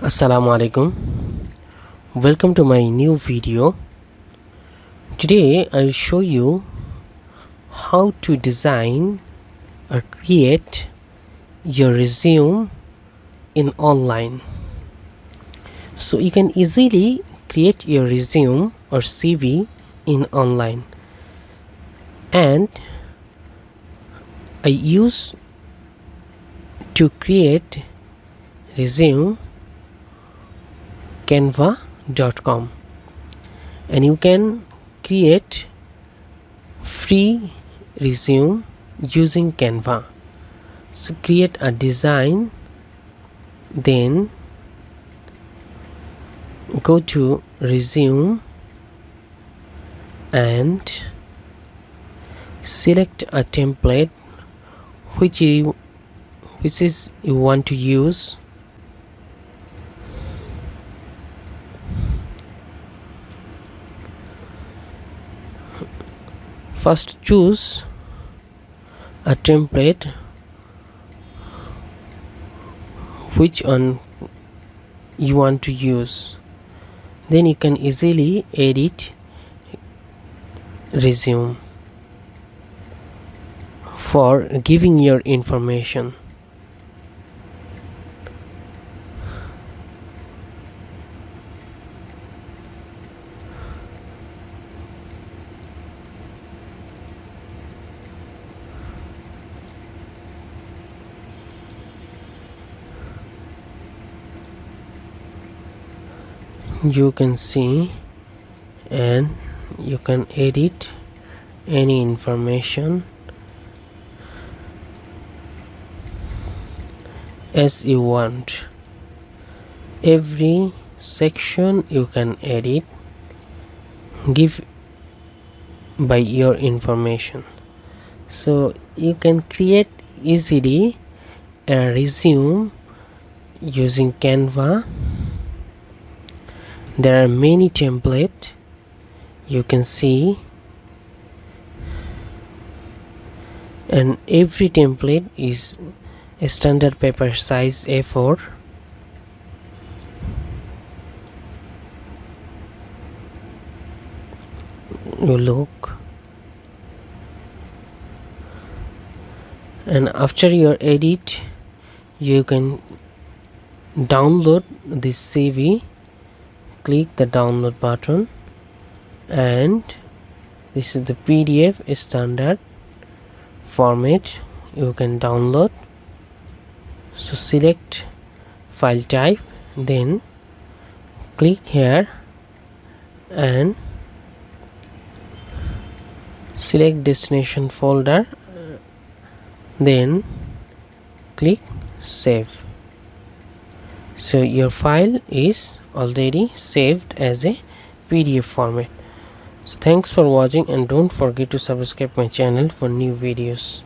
Assalamu alaikum. Welcome to my new video. Today I'll show you how to design or create your resume in online. So you can easily create your resume or CV in online, and I use to create resume canva.com, and you can create free resume using Canva. So create a design, then go to resume and select a template which you want to use. First choose a template which one you want to use, then you can easily edit resume for giving your information. You can see, and you can edit any information as you want. Every section you can edit, give by your information. So you can create easily a resume using Canva. There are many templates you can see, and every template is a standard paper size A4. You look, and after your edit you can download this CV. Click the download button, and this is the PDF standard format you can download. So select file type, then click here and select destination folder, then click save. So your file is already saved as a PDF format. So thanks for watching, and don't forget to subscribe my channel for new videos.